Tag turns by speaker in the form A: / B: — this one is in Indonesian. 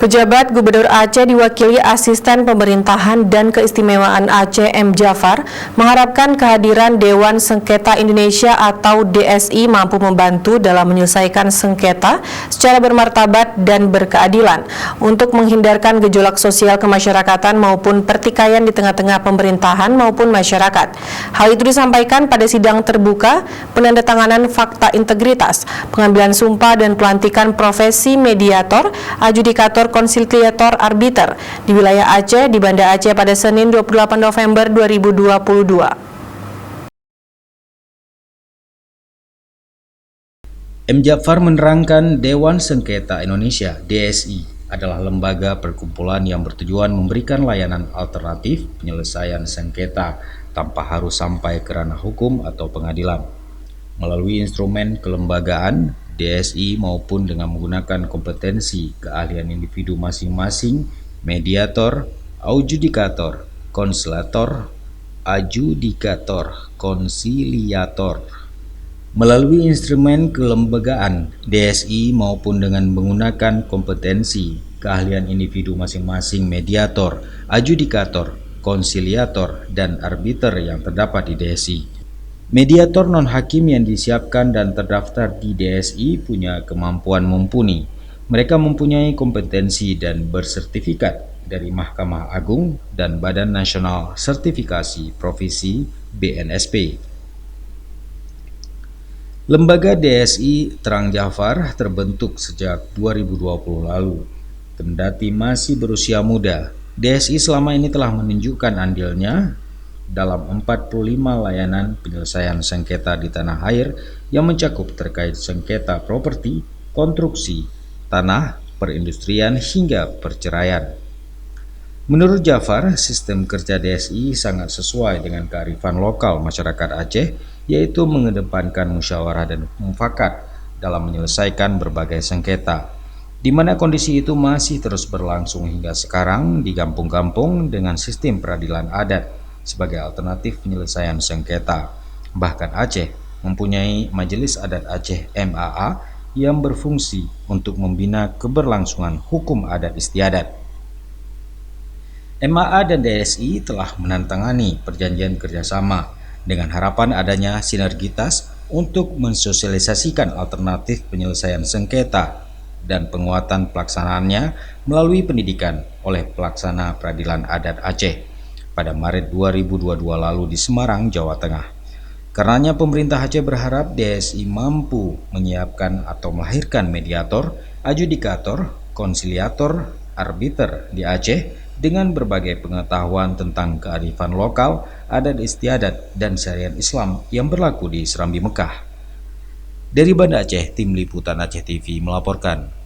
A: Pejabat Gubernur Aceh diwakili Asisten Pemerintahan dan Keistimewaan Aceh M. Jafar mengharapkan kehadiran Dewan Sengketa Indonesia atau DSI mampu membantu dalam menyelesaikan sengketa secara bermartabat dan berkeadilan untuk menghindarkan gejolak sosial kemasyarakatan maupun pertikaian di tengah-tengah pemerintahan maupun masyarakat. Hal itu disampaikan pada sidang terbuka penandatanganan fakta integritas, pengambilan sumpah dan pelantikan profesi mediator, adjudikator, konsiliator, arbiter di wilayah Aceh di Banda Aceh pada Senin 28 November 2022.
B: M. Jafar menerangkan Dewan Sengketa Indonesia (DSI) adalah lembaga perkumpulan yang bertujuan memberikan layanan alternatif penyelesaian sengketa tanpa harus sampai ke ranah hukum atau pengadilan. Melalui instrumen kelembagaan, DSI maupun dengan menggunakan kompetensi keahlian individu masing-masing, mediator, adjudikator, konsiliator. Melalui instrumen kelembagaan, DSI maupun dengan menggunakan kompetensi keahlian individu masing-masing, mediator, adjudikator, konsiliator, dan arbiter yang terdapat di DSI. Mediator non-hakim yang disiapkan dan terdaftar di DSI punya kemampuan mumpuni. Mereka mempunyai kompetensi dan bersertifikat dari Mahkamah Agung dan Badan Nasional Sertifikasi Profesi (BNSP). Lembaga DSI Terang Jafar terbentuk sejak 2020 lalu. Kendati masih berusia muda, DSI selama ini telah menunjukkan andilnya dalam 45 layanan penyelesaian sengketa di tanah air yang mencakup terkait sengketa properti, konstruksi, tanah, perindustrian, hingga perceraian. Menurut Jafar, sistem kerja DSI sangat sesuai dengan kearifan lokal masyarakat Aceh, yaitu mengedepankan musyawarah dan mufakat dalam menyelesaikan berbagai sengketa, di mana kondisi itu masih terus berlangsung hingga sekarang di kampung-kampung dengan sistem peradilan adat sebagai alternatif penyelesaian sengketa. Bahkan Aceh mempunyai Majelis Adat Aceh MAA yang berfungsi untuk membina keberlangsungan hukum adat istiadat. MAA dan DSI telah menandatangani perjanjian kerjasama dengan harapan adanya sinergitas untuk mensosialisasikan alternatif penyelesaian sengketa dan penguatan pelaksanaannya melalui pendidikan oleh pelaksana peradilan adat Aceh pada Maret 2022 lalu di Semarang, Jawa Tengah. Karenanya pemerintah Aceh berharap DSI mampu menyiapkan atau melahirkan mediator, adjudikator, konsiliator, arbiter di Aceh dengan berbagai pengetahuan tentang kearifan lokal, adat istiadat, dan syariat Islam yang berlaku di Serambi Mekah. Dari Banda Aceh, Tim Liputan Aceh TV melaporkan.